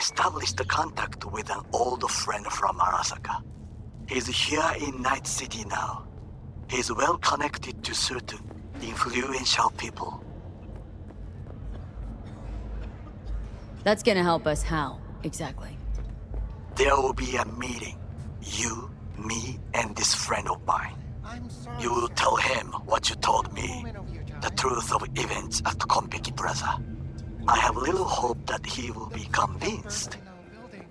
established contact with an old friend from Arasaka. He's here in Night City now. He's well connected to certain influential people. That's gonna help us how, exactly? There will be a meeting. You, me, and this friend of mine. You will tell him what you told me. The truth of events at Konpeki Plaza. I have little hope that he will be convinced.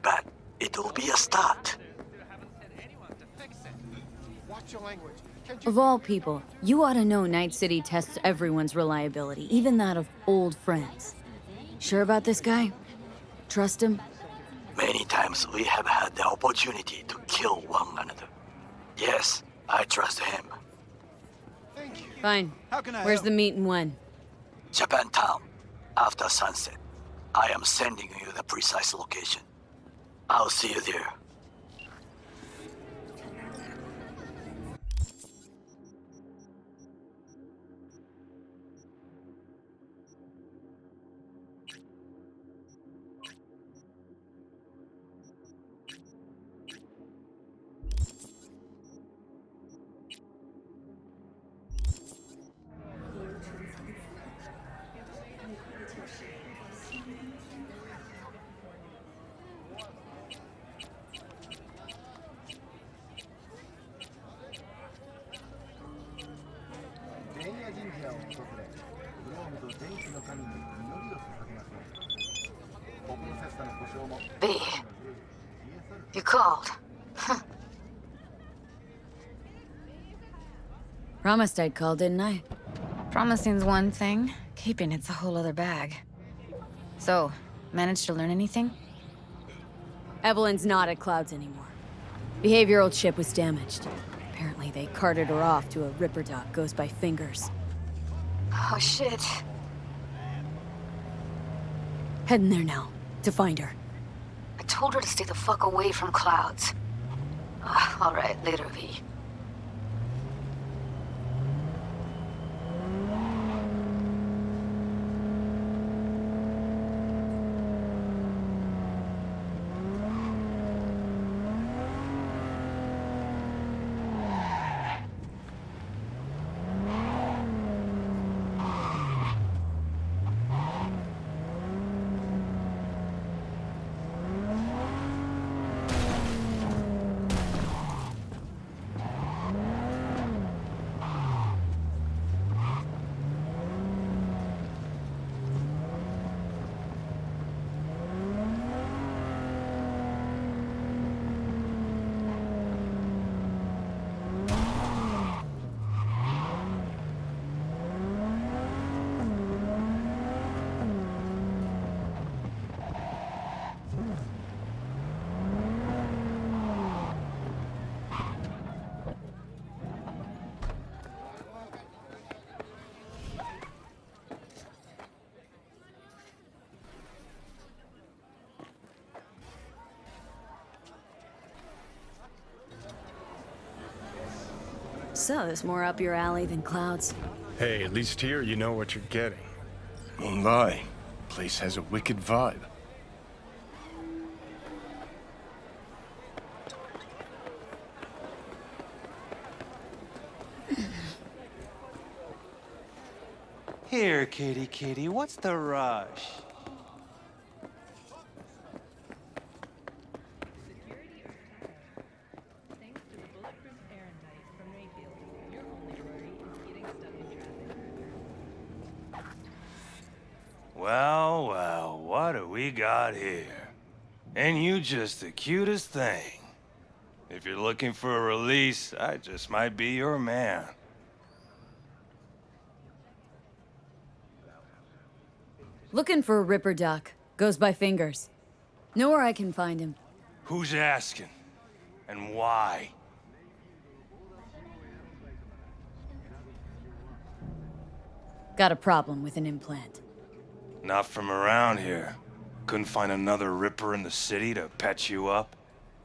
But it will be a start. Of all people, you ought to know Night City tests everyone's reliability, even that of old friends. Sure about this guy? Trust him? Many times we have had the opportunity to kill one another. Yes, I trust him. Fine. How can I Where's help? the meet and when? Japantown, after sunset. I am sending you the precise location. I'll see you there. B. You called. Promised I'd call, didn't I? Promising's one thing, keeping it's a whole other bag. So, managed to learn anything? Evelyn's not at Clouds anymore. Behavioral chip was damaged. Apparently they carted her off to a Ripper dock goes by Fingers. Oh shit. Heading there now, to find her. I told her to stay the fuck away from Clouds. Alright, later, V. So, there's more up your alley than Clouds. Hey, at least here you know what you're getting. Won't lie. Place has a wicked vibe. Here, kitty, what's the rush? Well, what do we got here? And you just the cutest thing. If you're looking for a release, I just might be your man. Looking for a Ripper dock. Goes by Fingers. Know where I can find him. Who's asking? And why? Got a problem with an implant. Not from around here. Couldn't find another Ripper in the city to patch you up?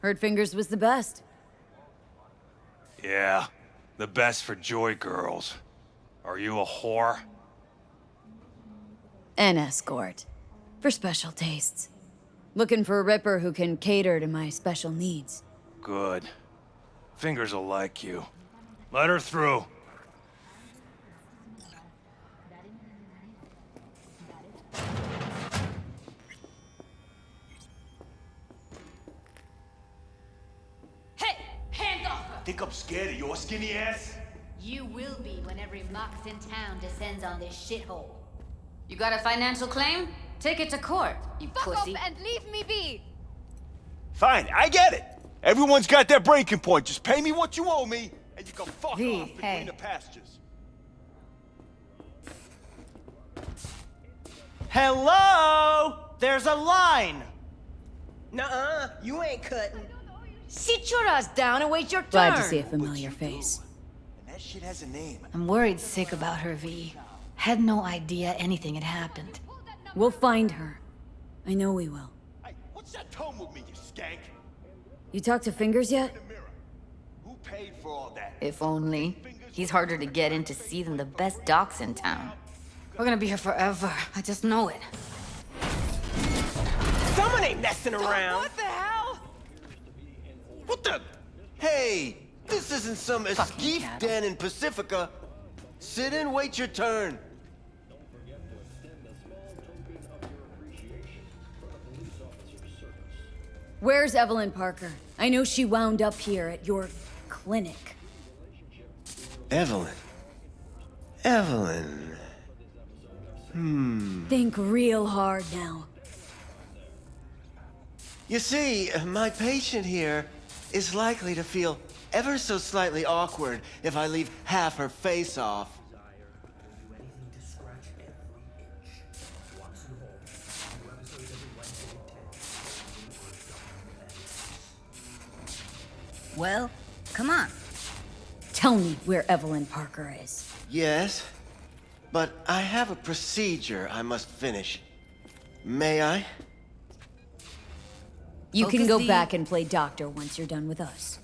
Heard Fingers was the best. Yeah, the best for Joy girls. Are you a whore? An escort. For special tastes. Looking for a Ripper who can cater to my special needs. Good. Fingers will like you. Let her through. Hey! Hands off her! Think I'm scared of your skinny ass? You will be when every mox in town descends on this shithole. You got a financial claim? Take it to court, you pussy. Fuck off and leave me be! Fine, I get it. Everyone's got their breaking point. Just pay me what you owe me, and you can fuck V, off to hey. greener pastures. Hello? There's a line. Nuh-uh, you ain't cutting. Sit your ass down and wait your turn! Glad to see a familiar face. And that shit has a name. I'm worried sick about her, V. Had no idea anything had happened. We'll find her. I know we will. Hey, what's that tone with me, you skank? You talked to Fingers yet? The mirror. Who paid for all that? If only. He's harder to get in to see than the best docs in town. We're gonna be here forever. I just know it. Someone ain't messing around. What the hell? What the? Hey, this isn't some escape den in Pacifica. Sit and wait your turn. Where's Evelyn Parker? I know she wound up here at your clinic. Evelyn. Evelyn. Think real hard now. You see, my patient here is likely to feel ever so slightly awkward if I leave half her face off. Well, come on. Tell me where Evelyn Parker is. Yes, but I have a procedure I must finish. May I? You can Focus go the- back and play doctor once you're done with us.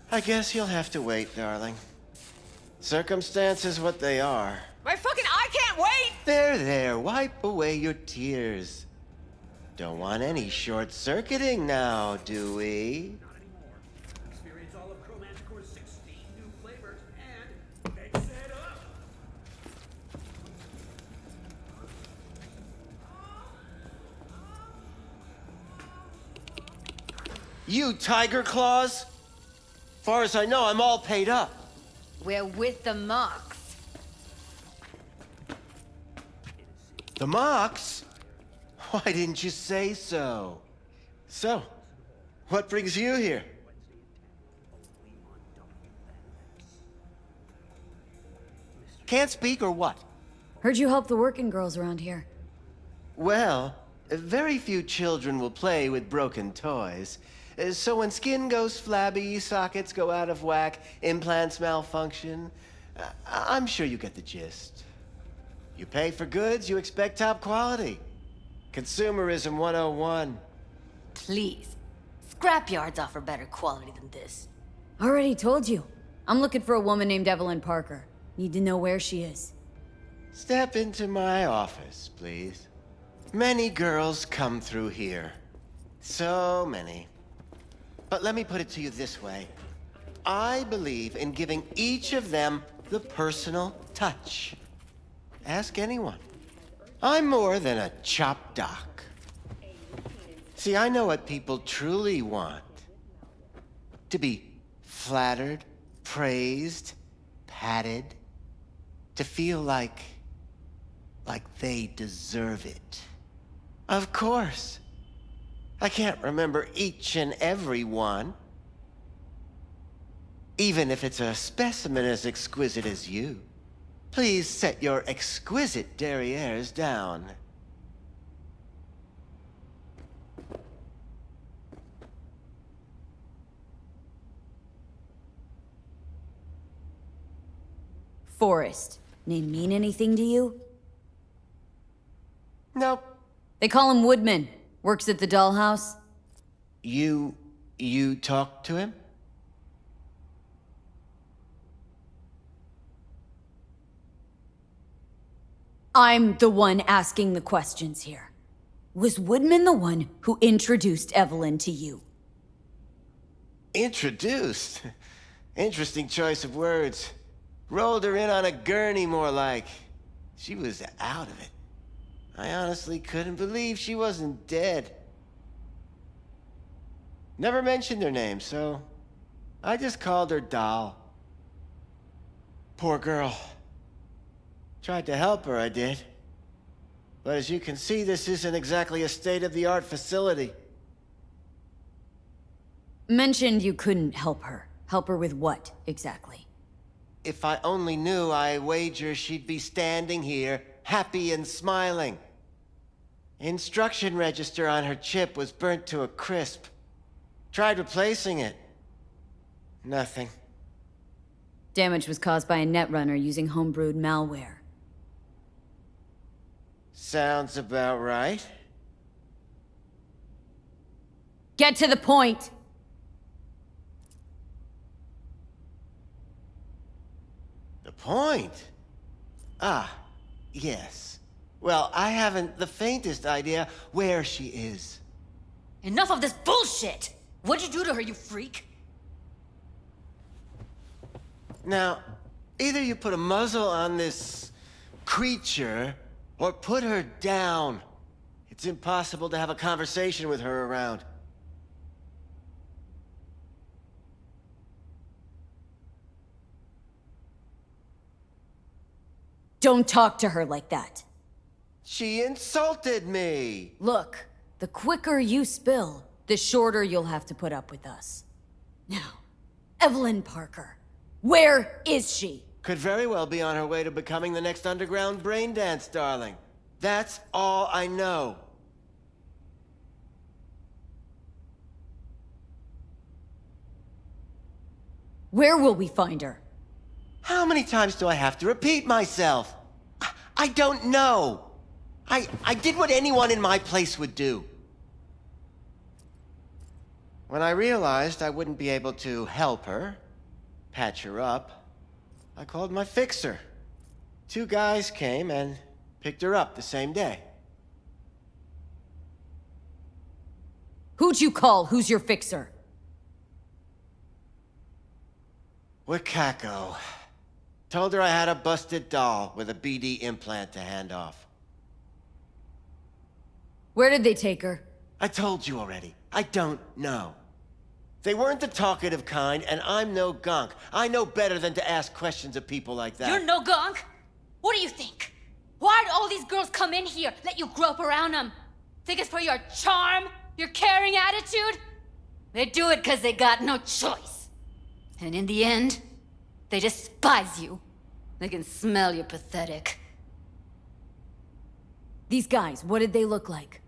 I guess you'll have to wait, darling. Circumstances what they are. My fucking I can't wait! There, wipe away your tears. Don't want any short-circuiting now, do we? Experience all of Chromanticore's 16 new flavors and mix it up. You Tiger Claws? Far as I know, I'm all paid up. We're with the mox. The Mox? Why didn't you say so? So, what brings you here? Can't speak or what? Heard you help the working girls around here. Well, very few children will play with broken toys. So when skin goes flabby, sockets go out of whack, implants malfunction, I'm sure you get the gist. You pay for goods, you expect top quality. Consumerism 101. Please. Scrapyards offer better quality than this. Already told you. I'm looking for a woman named Evelyn Parker. Need to know where she is. Step into my office, please. Many girls come through here. So many. But let me put it to you this way. I believe in giving each of them the personal touch. Ask anyone. I'm more than a chop doc. See, I know what people truly want. To be flattered, praised, patted. To feel like they deserve it. Of course. I can't remember each and every one. Even if it's a specimen as exquisite as you. Please set your exquisite derrieres down. Forrest. Name mean anything to you? Nope. They call him Woodman. Works at the dollhouse. You talked to him? I'm the one asking the questions here. Was Woodman the one who introduced Evelyn to you? Introduced? Interesting choice of words. Rolled her in on a gurney, more like. She was out of it. I honestly couldn't believe she wasn't dead. Never mentioned her name, so I just called her Doll. Poor girl. Tried to help her, I did. But as you can see, this isn't exactly a state-of-the-art facility. Mentioned you couldn't help her. Help her with what, exactly? If I only knew, I wager she'd be standing here, happy and smiling. Instruction register on her chip was burnt to a crisp. Tried replacing it. Nothing. Damage was caused by a netrunner using homebrewed malware. Sounds about right. Get to the point! The point? Ah, yes. Well, I haven't the faintest idea where she is. Enough of this bullshit! What'd you do to her, you freak? Now, either you put a muzzle on this creature, or put her down. It's impossible to have a conversation with her around. Don't talk to her like that. She insulted me! Look, the quicker you spill, the shorter you'll have to put up with us. Now, Evelyn Parker, where is she? Could very well be on her way to becoming the next underground braindance darling. That's all I know. Where will we find her? How many times do I have to repeat myself? I don't know. I did what anyone in my place would do. When I realized I wouldn't be able to help her, patch her up, I called my fixer. 2 guys came and picked her up the same day. Who'd you call? Who's your fixer? Wakako. Told her I had a busted doll with a BD implant to hand off. Where did they take her? I told you already. I don't know. They weren't the talkative kind, and I'm no gonk. I know better than to ask questions of people like that. You're no gonk? What do you think? Why'd all these girls come in here, let you grope around them? Think it's for your charm? Your caring attitude? They do it because they got no choice. And in the end, they despise you. They can smell you're pathetic. These guys, what did they look like?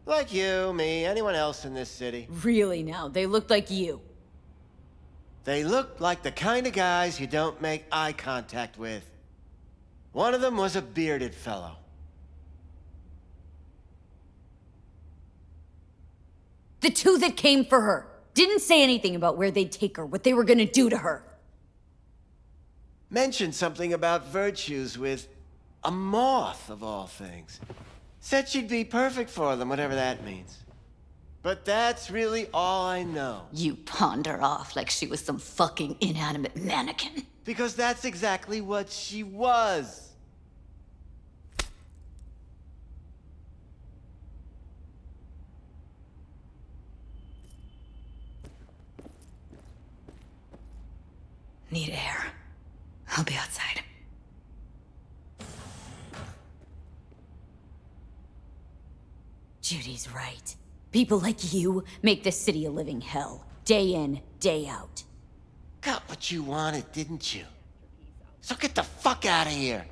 Like you, me, anyone else in this city. Really now, they looked like you. They looked like the kind of guys you don't make eye contact with. One of them was a bearded fellow. The 2 that came for her didn't say anything about where they'd take her, what they were gonna do to her. Mentioned something about virtues with a moth, of all things. Said she'd be perfect for them, whatever that means. But that's really all I know. You pawned her off like she was some fucking inanimate mannequin. Because that's exactly what she was. Need air. I'll be outside. Judy's right. People like you make this city a living hell. Day in, day out. Got what you wanted, didn't you? So get the fuck out of here.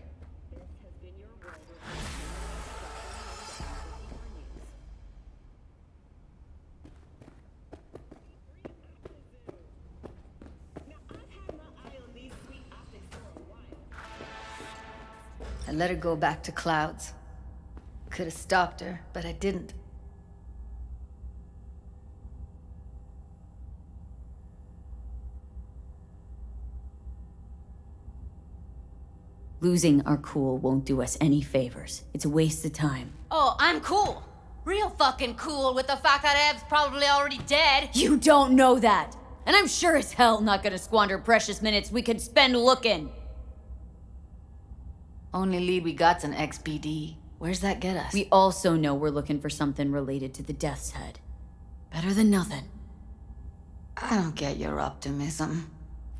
I let her go back to Clouds. Could have stopped her, but I didn't. Losing our cool won't do us any favors. It's a waste of time. Oh, I'm cool. Real fucking cool with the fact that Ev's probably already dead. You don't know that! And I'm sure as hell not gonna squander precious minutes we could spend looking. Only lead we got's an XBD. Where's that get us? We also know we're looking for something related to the Death's Head. Better than nothing. I don't get your optimism.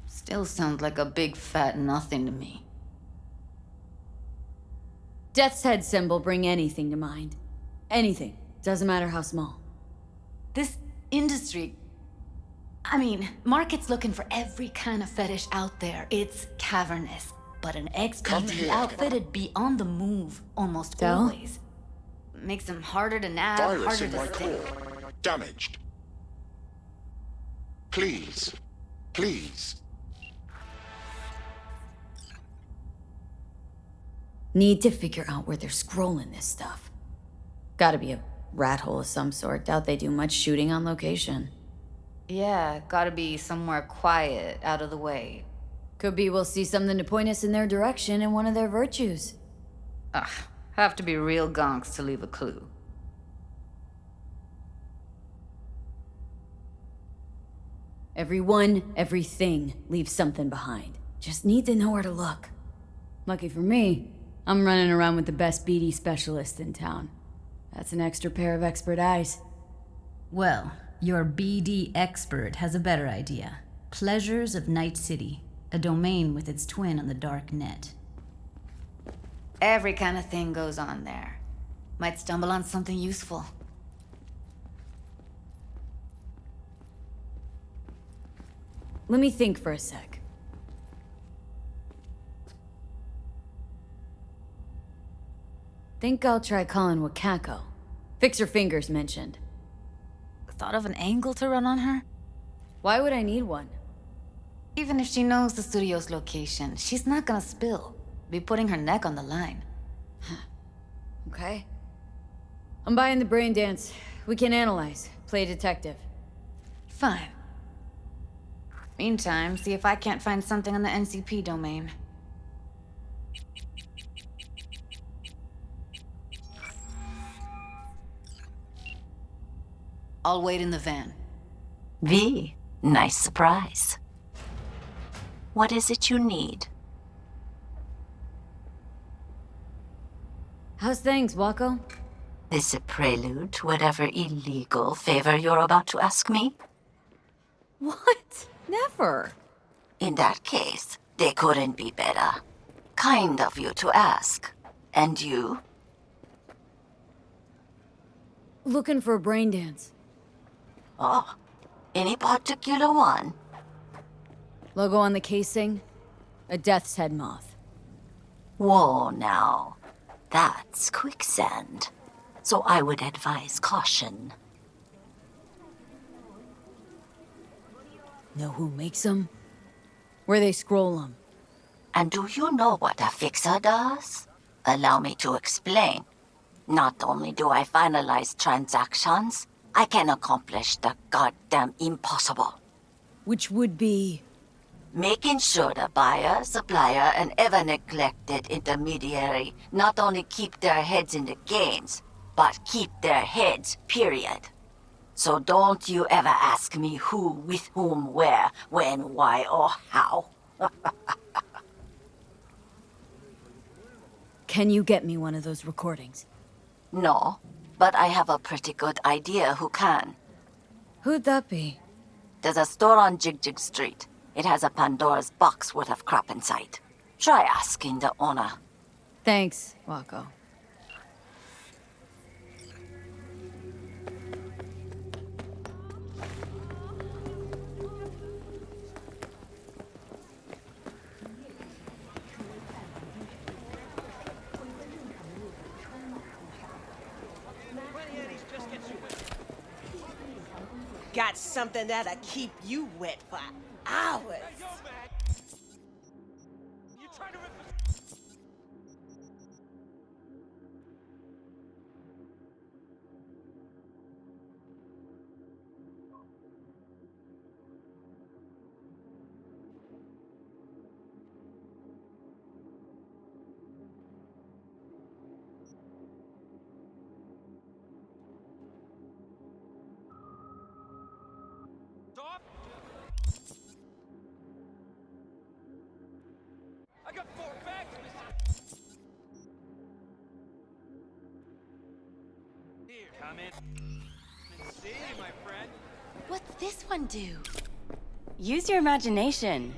Still sounds like a big fat nothing to me. Death's Head symbol bring anything to mind. Anything. Doesn't matter how small. This industry... I mean, market's looking for every kind of fetish out there. It's cavernous. But an XBD outfit'd be on the move almost always. Makes them harder to nab, Virus harder in to my stay. core. Damaged. Please. Please. Need to figure out where they're scrolling this stuff. Gotta be a rat hole of some sort. Doubt they do much shooting on location. Yeah, gotta be somewhere quiet, out of the way. Could be we'll see something to point us in their direction in one of their virtues. Ugh, have to be real gonks to leave a clue. Everyone, everything leaves something behind. Just need to know where to look. Lucky for me, I'm running around with the best BD specialist in town. That's an extra pair of expert eyes. Well, your BD expert has a better idea. Pleasures of Night City, a domain with its twin on the dark net. Every kind of thing goes on there. Might stumble on something useful. Let me think for a sec. Think I'll try calling Wakako. Fix Her Fingers mentioned. Thought of an angle to run on her? Why would I need one? Even if she knows the studio's location, she's not gonna spill. Be putting her neck on the line. Okay. I'm buying the brain dance. We can analyze. Play detective. Fine. Meantime, see if I can't find something on the NCP domain. I'll wait in the van. V, nice surprise. What is it you need? How's things, Wako? This a prelude to whatever illegal favor you're about to ask me? What? Never. In that case, they couldn't be better. Kind of you to ask. And you? Looking for a brain dance. Oh, any particular one? Logo on the casing? A Death's Head moth. Whoa, now. That's quicksand. So I would advise caution. Know who makes them? Where they scroll them? And do you know what a fixer does? Allow me to explain. Not only do I finalize transactions, I can accomplish the goddamn impossible. Which would be? Making sure the buyer, supplier, and ever-neglected intermediary not only keep their heads in the games, but keep their heads, period. So don't you ever ask me who, with whom, where, when, why, or how. Can you get me one of those recordings? No, but I have a pretty good idea who can. Who'd that be? There's a store on Jig Jig Street. It has a Pandora's box worth of crap inside. Try asking the owner. Thanks, Wako. Got something that'll keep you wet for hours. got 4 bags, Here, come in and see, my friend. What's this one do? Use your imagination.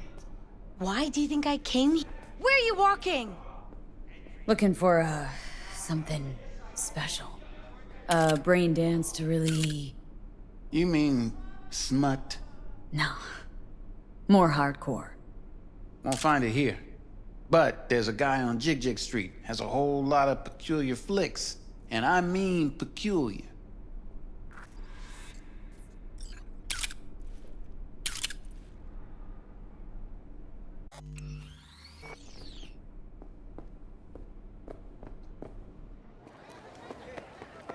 Why do you think I came here? Where are you walking? Looking for, something special. A brain dance to really... You mean smut? No. More hardcore. Won't find it here. But there's a guy on Jig Street, has a whole lot of peculiar flicks. And I mean peculiar.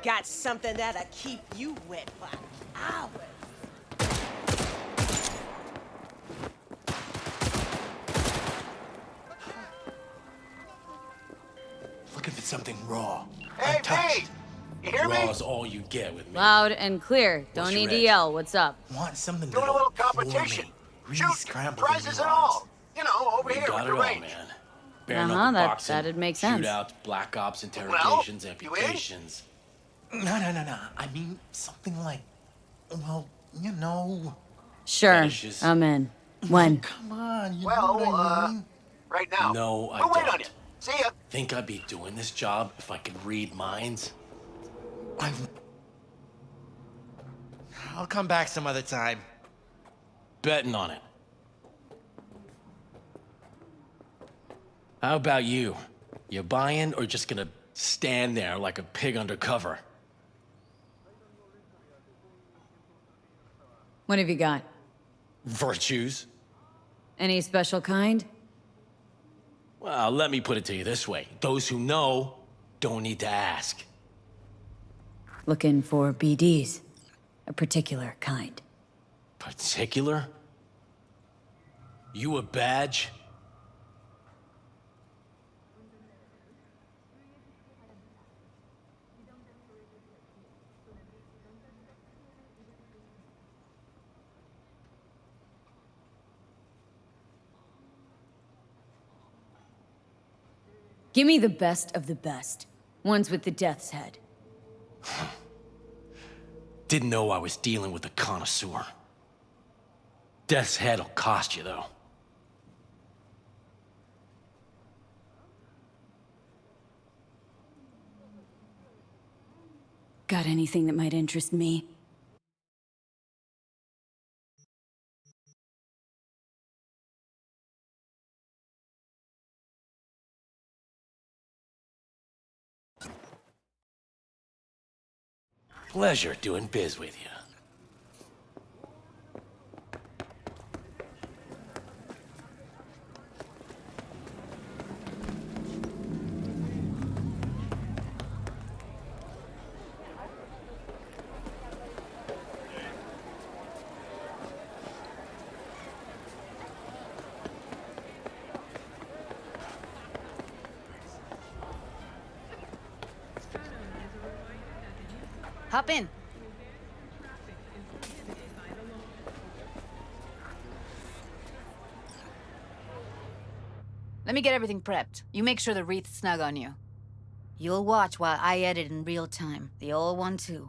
Got something that'll keep you wet for hours. Looking for something raw. Hey, untouched. Pete! You hear me? Raw's all you get with me. Loud and clear. Don't What's need your to edge? yell. What's up? Want something Doing a that'll little floor competition. me, Shoot, re-scramble the prizes and neurons. all. You know, over We here got with it the all, range. man. Bare knuckle boxing, that'd make sense. shootouts, black ops, interrogations, you in? amputations. No. I mean something like, well, you know. Sure, Fetishes. I'm in. When? Come on, you Well, know what I mean? right now. No, I We'll wait don't. on you. See ya. Think I'd be doing this job if I could read minds? I'll come back some other time. Betting on it. How about you? You buying or just gonna stand there like a pig undercover? What have you got? Virtues? Any special kind? Well, let me put it to you this way. Those who know don't need to ask. Looking for BDs. A particular kind. Particular? You a badge? Give me the best of the best. Ones with the death's head. Didn't know I was dealing with a connoisseur. Death's head'll cost you, though. Got anything that might interest me? Pleasure doing biz with you. Hop in. Let me get everything prepped. You make sure the wreath's snug on you. You'll watch while I edit in real time. The old one, too.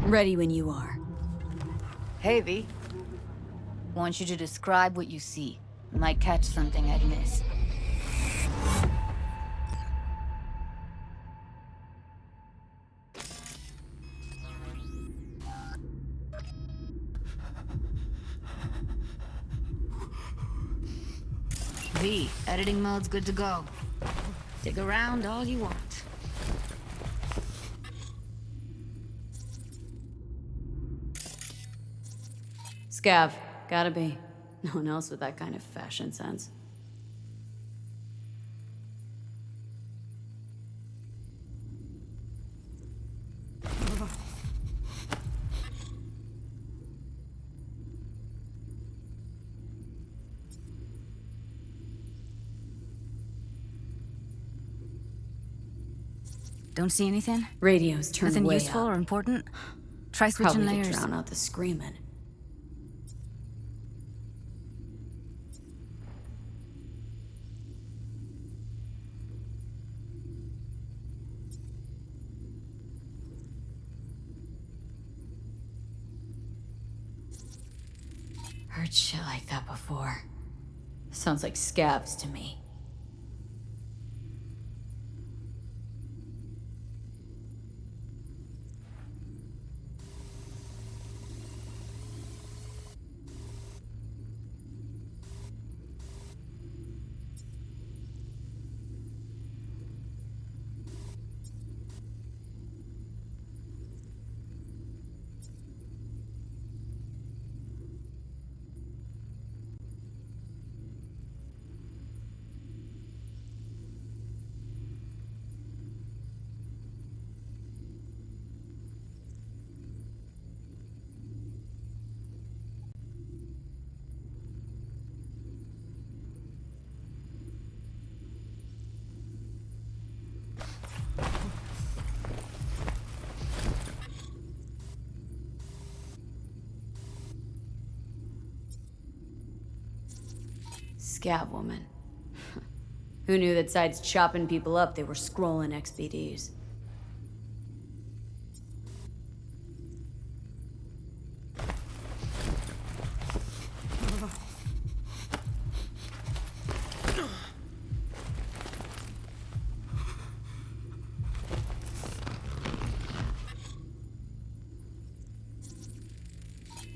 Ready when you are. Hey, V. Want you to describe what you see. Might catch something I'd miss. V, editing mode's good to go. Dig around all you want. Scav. Gotta be. No one else with that kind of fashion sense. Don't see anything? Radio's turned Nothing way useful up. or important? Try switching Probably to layers. drown out the screaming. shit like that before. Sounds like scabs to me. Scab woman. Who knew that besides chopping people up, they were scrolling XBDs?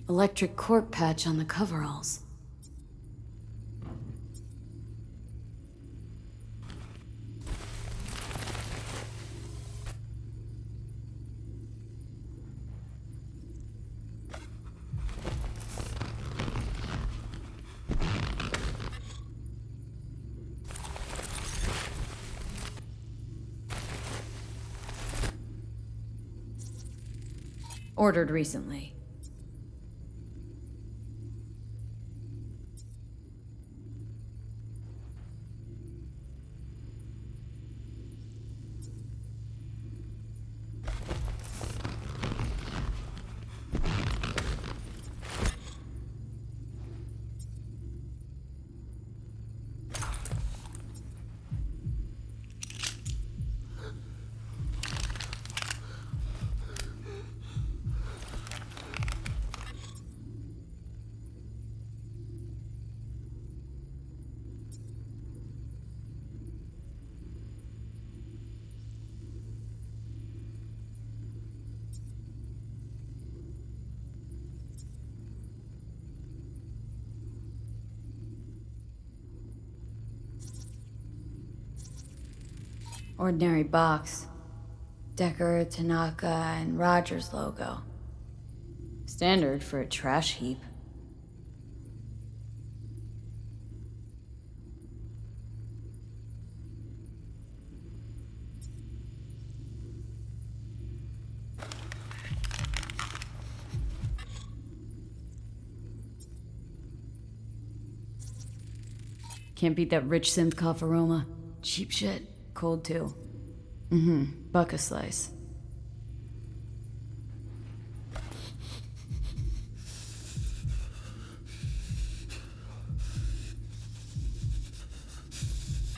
Electric cork patch on the coveralls. Ordered recently. Ordinary box. Decker, Tanaka, and Rogers logo. Standard for a trash heap. Can't beat that rich synth cough aroma. Cheap shit. Cold too. Buck a slice.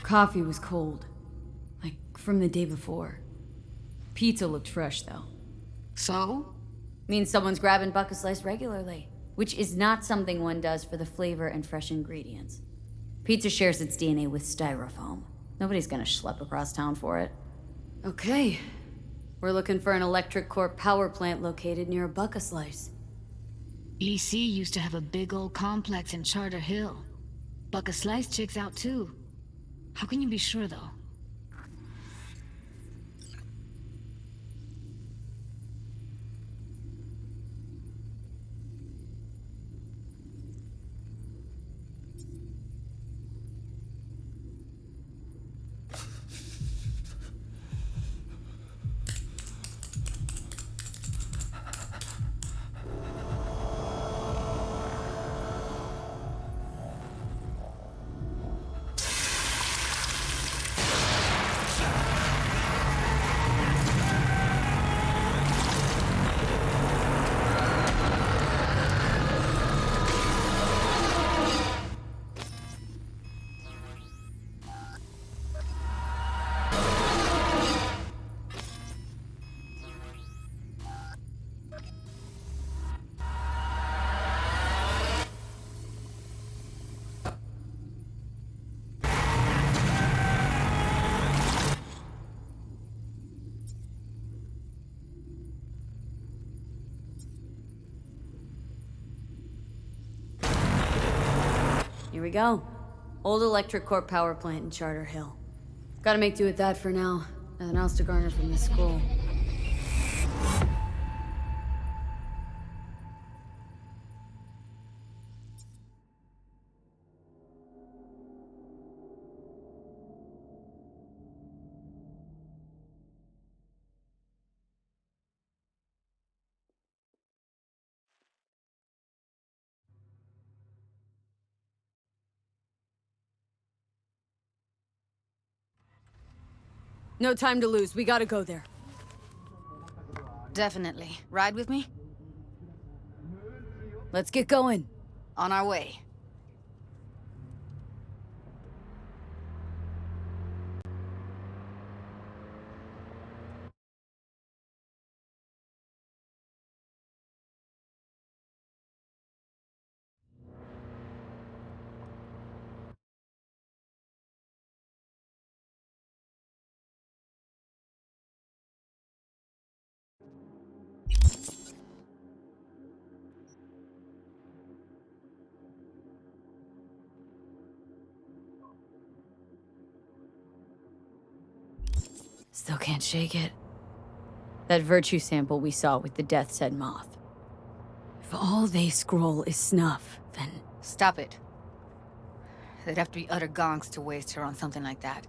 Coffee was cold. Like from the day before. Pizza looked fresh though. So? Means someone's grabbing buck a slice regularly. Which is not something one does for the flavor and fresh ingredients. Pizza shares its DNA with styrofoam. Nobody's gonna schlep across town for it. Okay. We're looking for an electric core power plant located near a buck a slice. EC used to have a big old complex in Charter Hill. Buck a slice checks out too. How can you be sure though? Here we go. Old electric core power plant in Charter Hill. Gotta make do with that for now. Nothing else to garner from the school. No time to lose. We gotta go there. Definitely. Ride with me? Let's get going. On our way. Still can't shake it. That virtue sample we saw with the Death's Head moth. If all they scroll is snuff, then... Stop it. They'd have to be utter gonks to waste her on something like that.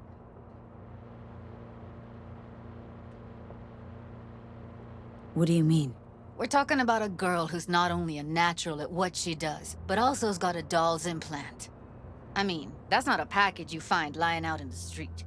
What do you mean? We're talking about a girl who's not only a natural at what she does, but also has got a doll's implant. I mean, that's not a package you find lying out in the street.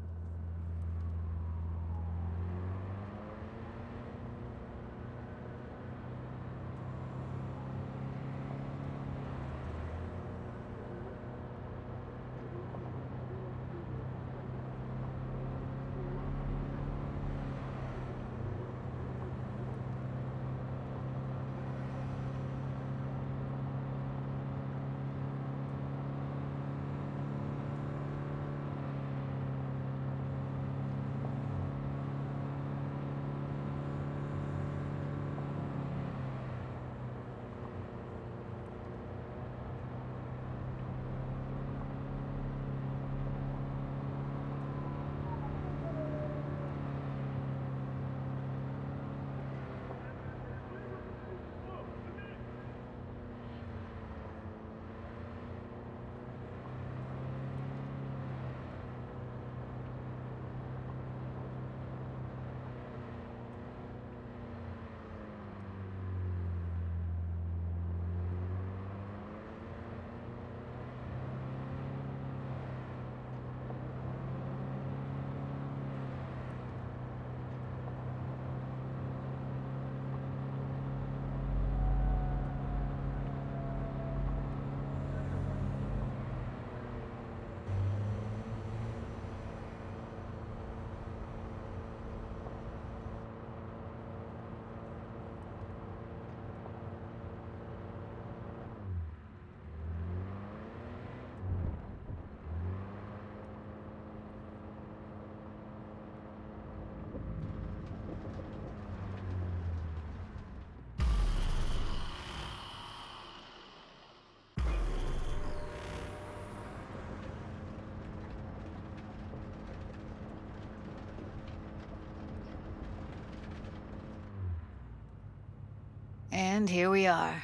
And here we are.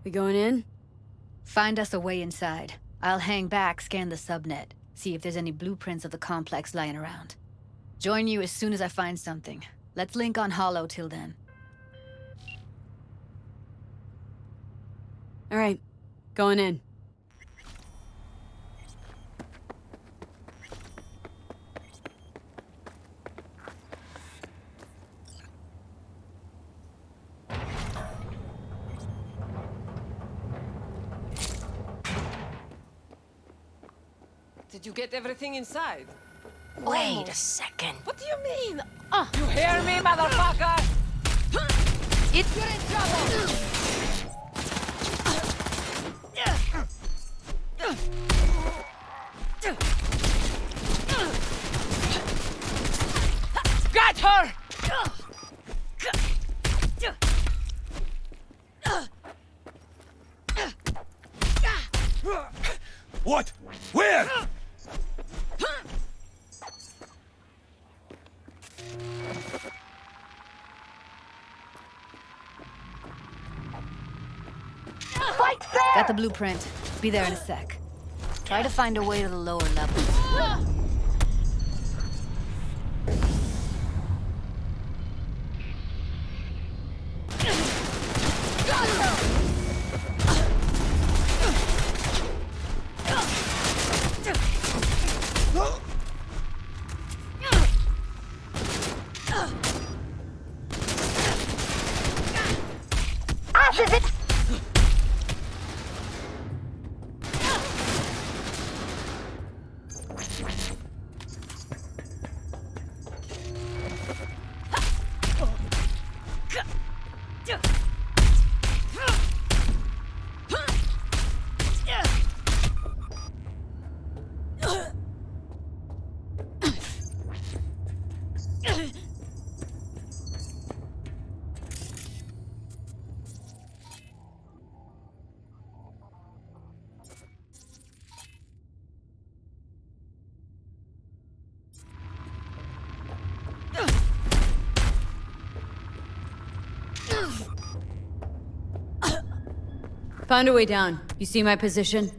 We going in? Find us a way inside. I'll hang back, scan the subnet, see if there's any blueprints of the complex lying around. Join you as soon as I find something. Let's link on Hollow till then. All right, going in. Did you get everything inside? Wait a second. What do you mean? You hear me, motherfucker? It's you're in trouble! Got her! What? Where? Got the blueprint. Be there in a sec. Try to find a way to the lower levels. Found a way down. You see my position?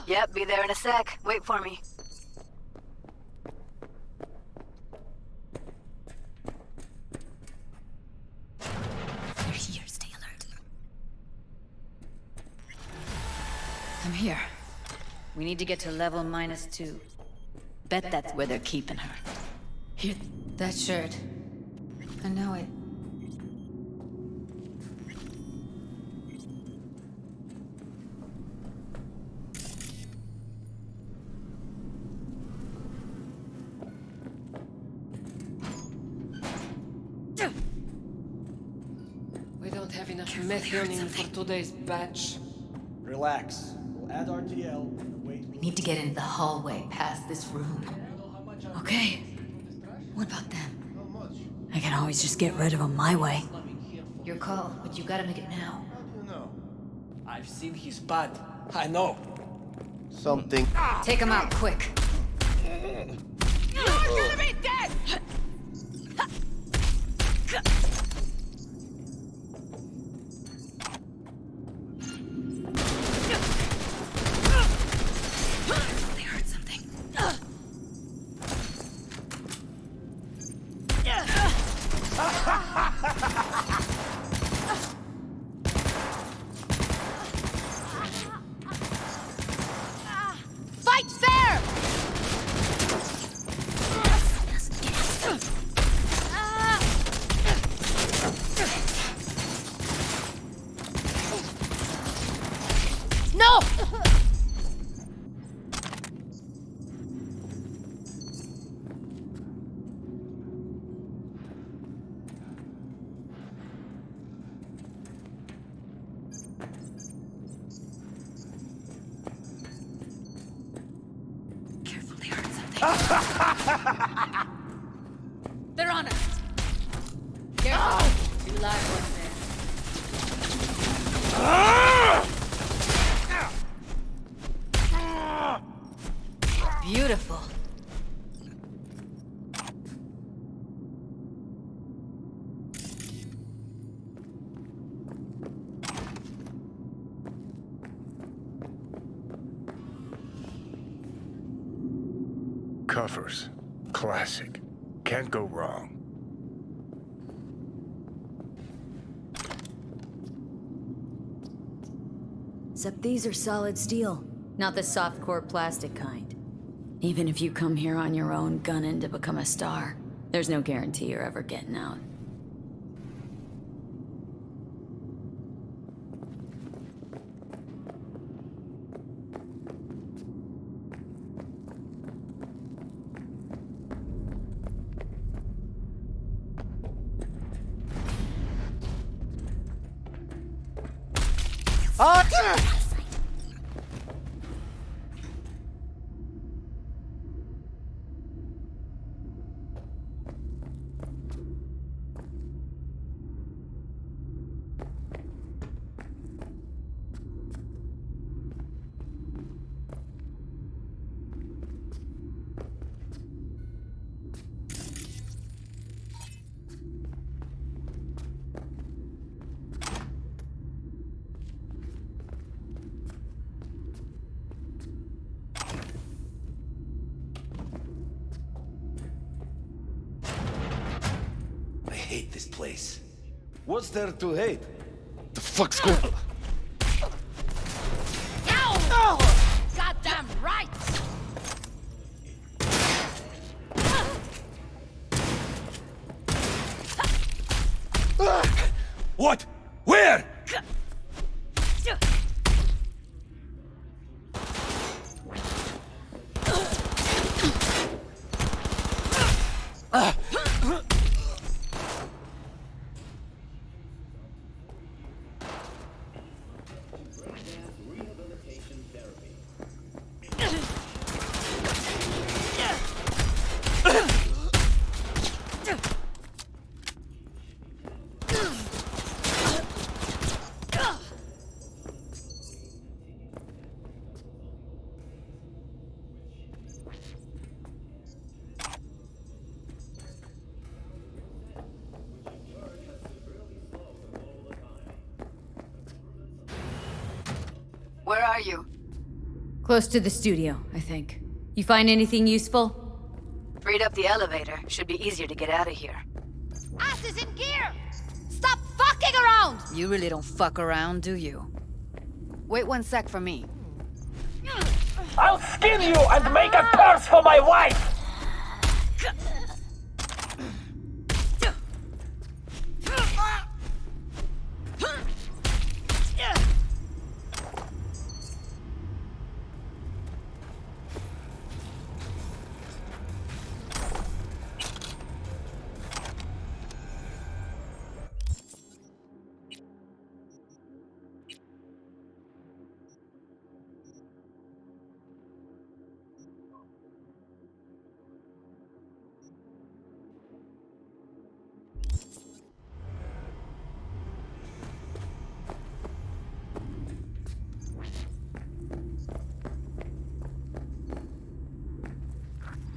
Yep, be there in a sec. Wait for me. They're here, stay alert. I'm here. We need to get to level -2. Bet that's where they're keeping her. Here, that shirt. I know it. We don't have enough methionine for today's batch. Relax. We'll add RTL and wait. We need to get into the hallway past this room. Okay. What about them? I can always just get rid of them my way. Your call, but you gotta make it now. I've seen his bud. I know. Something. Take him out, quick. You're gonna be dead! They heard something. Fight fair! No! Careful, they heard something. They're on us. Careful. Two live ones there. Beautiful. Covers. Classic. Can't go wrong. Except these are solid steel, not the soft core plastic kind. Even if you come here on your own, gunning to become a star, there's no guarantee you're ever getting out. I hate this place. What's there to hate? The fuck's going on? Ow! Goddamn right! What? Where? Where are you? Close to the studio, I think. You find anything useful? Freed up the elevator. Should be easier to get out of here. Ass is in gear! Stop fucking around! You really don't fuck around, do you? Wait 1 sec for me. I'll skin you and make a purse for my wife!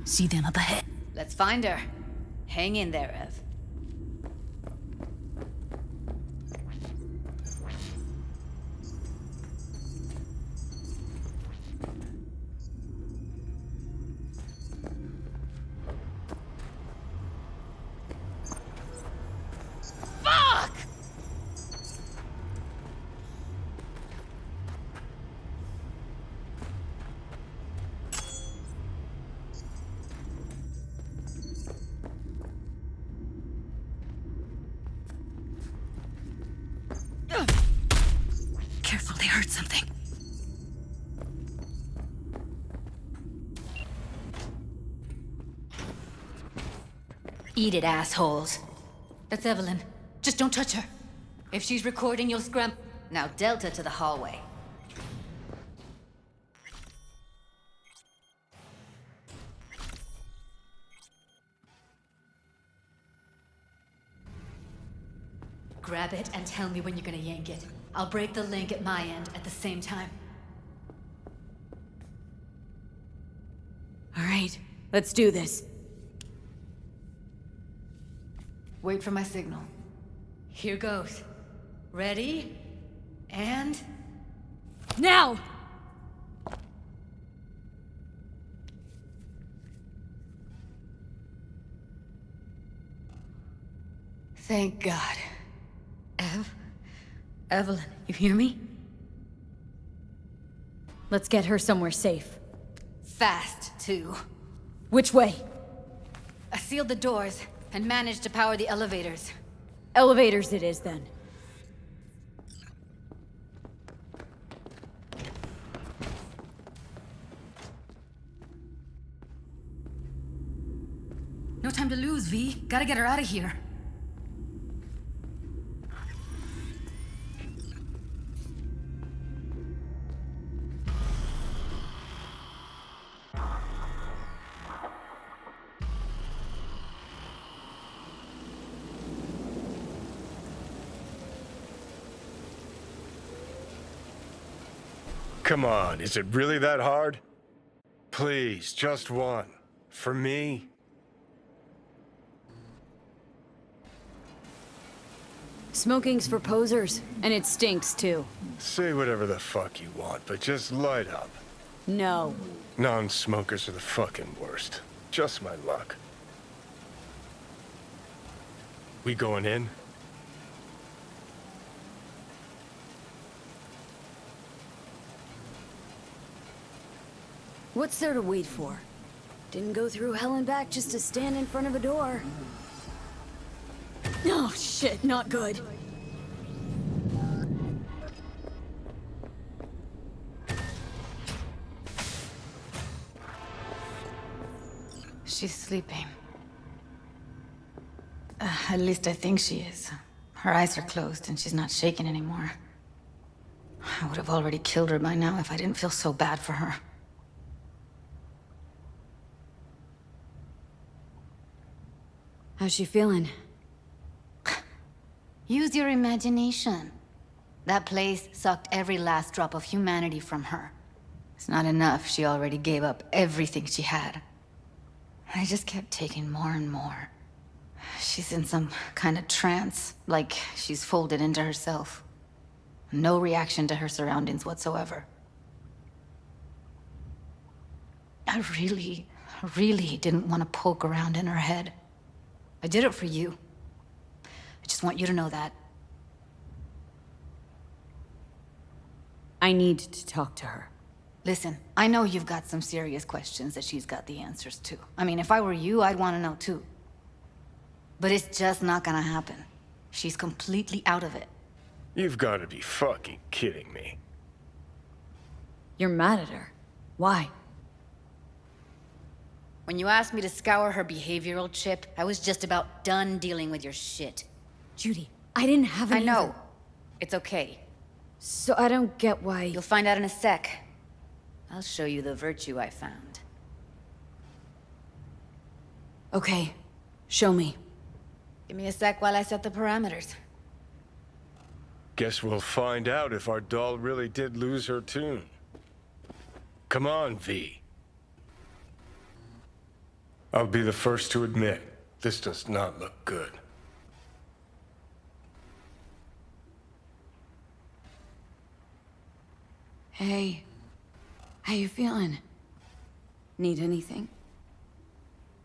See them up ahead. Let's find her. Hang in there, Ev. Fuck! Careful, they heard something. Eat it, assholes. That's Evelyn. Just don't touch her. If she's recording, you'll scram. Now Delta to the hallway. Grab it and tell me when you're gonna yank it. I'll break the link at my end at the same time. All right, let's do this. Wait for my signal. Here goes. Ready? And... now! Thank God. Evelyn, you hear me? Let's get her somewhere safe. Fast, too. Which way? I sealed the doors and managed to power the elevators. Elevators it is, then. No time to lose, V. Gotta get her out of here. Come on, is it really that hard? Please, just one. For me? Smoking's for posers, and it stinks, too. Say whatever the fuck you want, but just light up. No. Non-smokers are the fucking worst. Just my luck. We going in? What's there to wait for? Didn't go through hell and back just to stand in front of a door. Oh shit, not good. She's sleeping. At least I think she is. Her eyes are closed and she's not shaking anymore. I would have already killed her by now if I didn't feel so bad for her. How's she feeling? Use your imagination. That place sucked every last drop of humanity from her. It's not enough, she already gave up everything she had. I just kept taking more and more. She's in some kind of trance, like she's folded into herself. No reaction to her surroundings whatsoever. I really didn't want to poke around in her head. I did it for you. I just want you to know that. I need to talk to her. Listen, I know you've got some serious questions that she's got the answers to. I mean, if I were you, I'd want to know too. But it's just not gonna happen. She's completely out of it. You've got to be fucking kidding me. You're mad at her. Why? When you asked me to scour her behavioral chip, I was just about done dealing with your shit. Judy, I didn't have any. I know. It's okay. So I don't get why. You'll find out in a sec. I'll show you the virtue I found. Okay, show me. Give me a sec while I set the parameters. Guess we'll find out if our doll really did lose her tune. Come on, V. I'll be the first to admit, this does not look good. Hey, how you feeling? Need anything?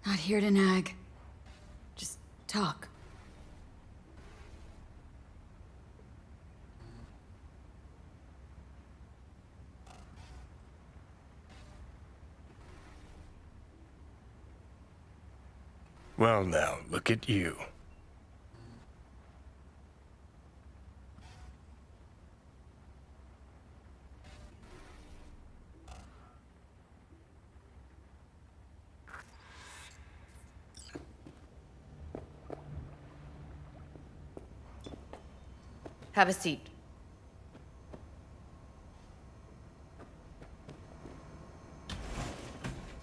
Not here to nag. Just talk. Well now, look at you. Have a seat.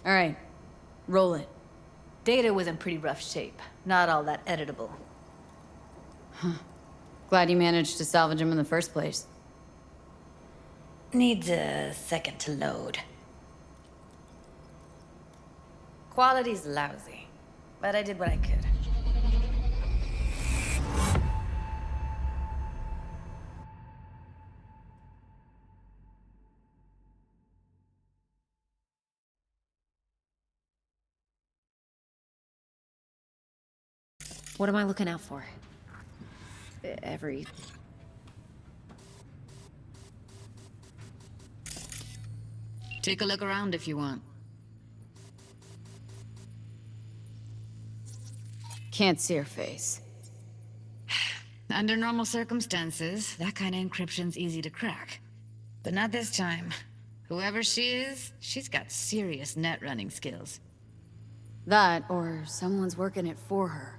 All right, roll it. Data was in pretty rough shape. Not all that editable. Huh. Glad you managed to salvage him in the first place. Needs a second to load. Quality's lousy, but I did what I could. What am I looking out for? Take a look around if you want. Can't see her face. Under normal circumstances, that kind of encryption's easy to crack. But not this time. Whoever she is, she's got serious net running skills. That, or someone's working it for her.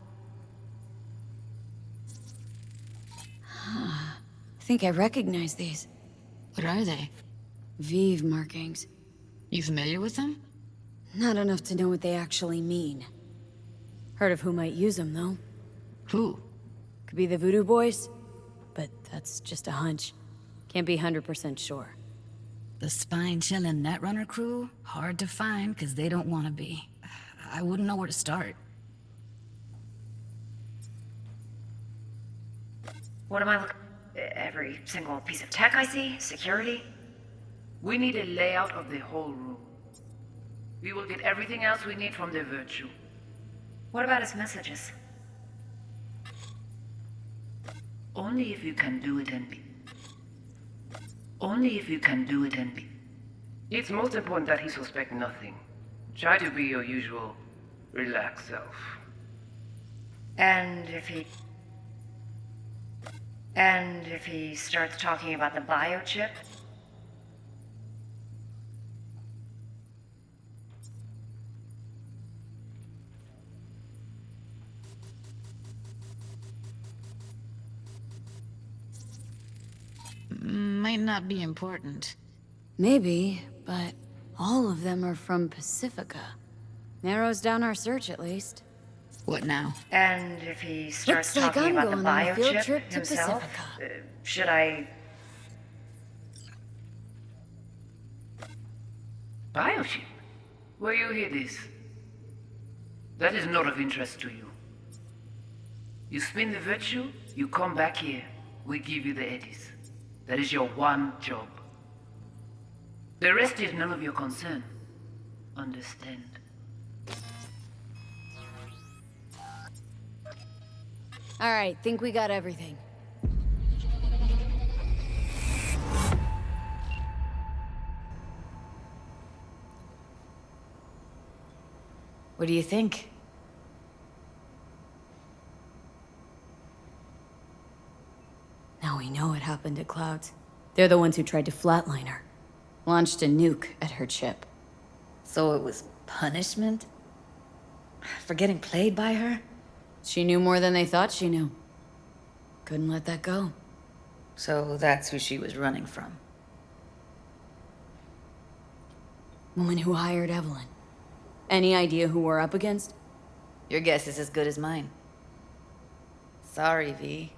I think I recognize these. What are they? Vive markings. You familiar with them? Not enough to know what they actually mean. Heard of who might use them, though. Who? Could be the Voodoo Boys, but that's just a hunch. Can't be 100% sure. The spine-chilling Netrunner crew? Hard to find, because they don't want to be. I wouldn't know where to start. What am I looking... Every single piece of tech I see? Security? We need a layout of the whole room. We will get everything else we need from the Virtue. What about his messages? Only if you can do it and be. Only if you can do it and be. It's most important that he suspect nothing. Try to be your usual, relaxed self. And if he starts talking about the biochip? Might not be important. Maybe, but all of them are from Pacifica. Narrows down our search, at least. What now? And if he starts Looks like talking I'm about the going on a field biochip trip to himself, Pacifica. Should I... Biochip? Where you hear this? That is not of interest to you. You spin the virtue, you come back here. We give you the eddies. That is your one job. The rest is none of your concern. Understand? All right, think we got everything. What do you think? Now we know what happened at Clouds. They're the ones who tried to flatline her. Launched a nuke at her chip. So it was punishment? For getting played by her? She knew more than they thought she knew. Couldn't let that go. So that's who she was running from. Woman who hired Evelyn. Any idea who we're up against? Your guess is as good as mine. Sorry, V.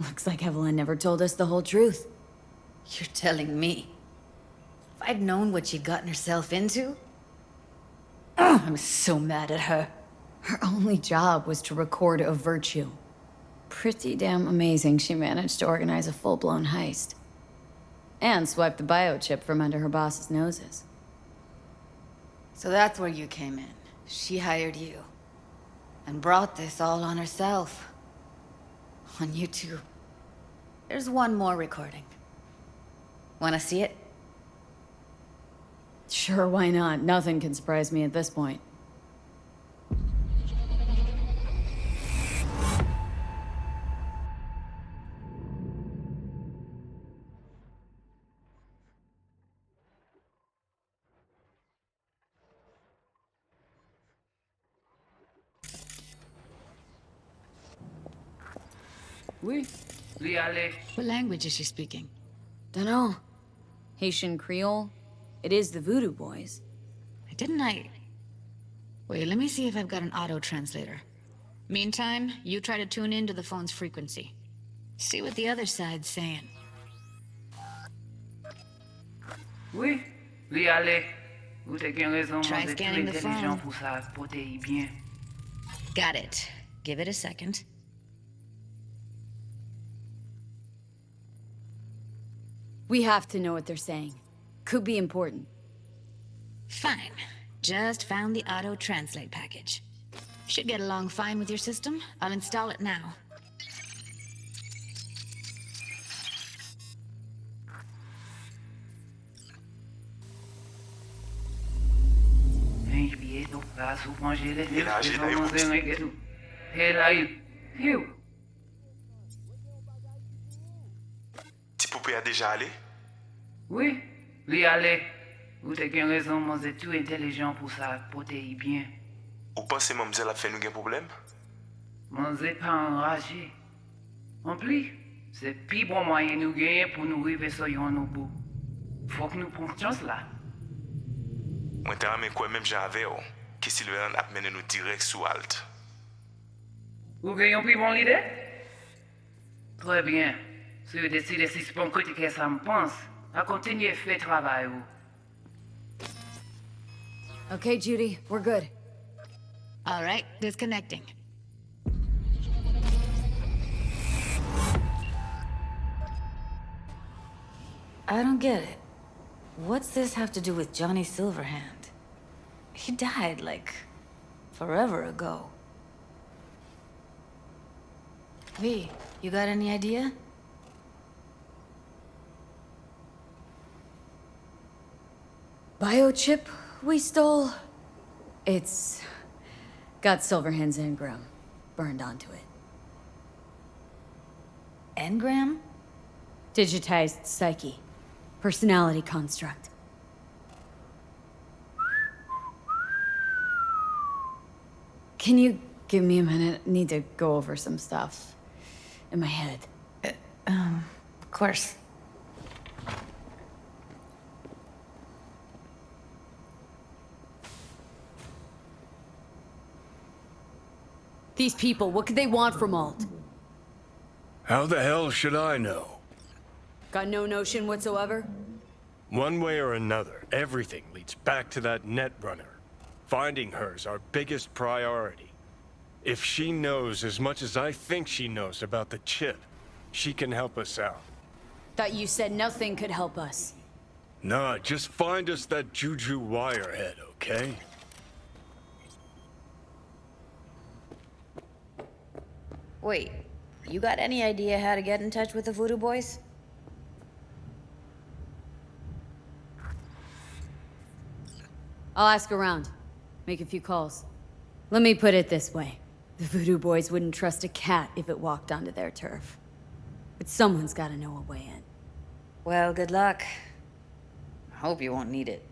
Looks like Evelyn never told us the whole truth. You're telling me? If I'd known what she'd gotten herself into... I'm so mad at her. Her only job was to record a virtue. Pretty damn amazing she managed to organize a full-blown heist. And swipe the biochip from under her boss's noses. So that's where you came in. She hired you. And brought this all on herself. On you two. There's one more recording. Wanna see it? Sure, why not? Nothing can surprise me at this point. Oui. Oui, allez. What language is she speaking? Dunno. Haitian Creole? It is the Voodoo Boys. Didn't I... Wait, let me see if I've got an auto-translator. Meantime, you try to tune into the phone's frequency. See what the other side's saying. Oui. Oui, allez. Vous avez bien raison, Try vous êtes scanning trop the intelligent phone. pour ça, portez bien. Got it. Give it a second. We have to know what they're saying. Could be important. Fine. Just found the auto-translate package. Should get along fine with your system. I'll install it now. Ti poupée a déjà allé? Oui, oui, allez. Vous avez bien raison, vous êtes trop intelligent pour ça, portez bien. Ou pensez mademoiselle a fait nous un problème? Vous n'êtes pas enragé. En plus, c'est le plus bon moyen nous gagner pour nous arriver sur nos bout. Faut que nous prenions chance là. Moi t'ai ramé quoi même j'avais que Sylvain a mené nous direct sous Alt. Vous gagnez plus bon l'idée? Très bien. Si vous décidez si c'est bon critiquer ça me pense, à continuer à faire travail. Okay, Judy, we're good. All right, disconnecting. I don't get it. What's this have to do with Johnny Silverhand? He died, like, forever ago. V, you got any idea? Biochip we stole? It's got Silverhand's engram burned onto it. Engram? Digitized psyche. Personality construct. Can you give me a minute? Need to go over some stuff in my head. Of course. These people, what could they want from Alt? How the hell should I know? Got no notion whatsoever? One way or another, everything leads back to that Netrunner. Finding her's our biggest priority. If she knows as much as I think she knows about the chip, she can help us out. Thought you said nothing could help us. Nah, just find us that Juju Wirehead, okay? Wait, you got any idea how to get in touch with the Voodoo Boys? I'll ask around. Make a few calls. Let me put it this way. The Voodoo Boys wouldn't trust a cat if it walked onto their turf. But someone's gotta know a way in. Well, good luck. I hope you won't need it.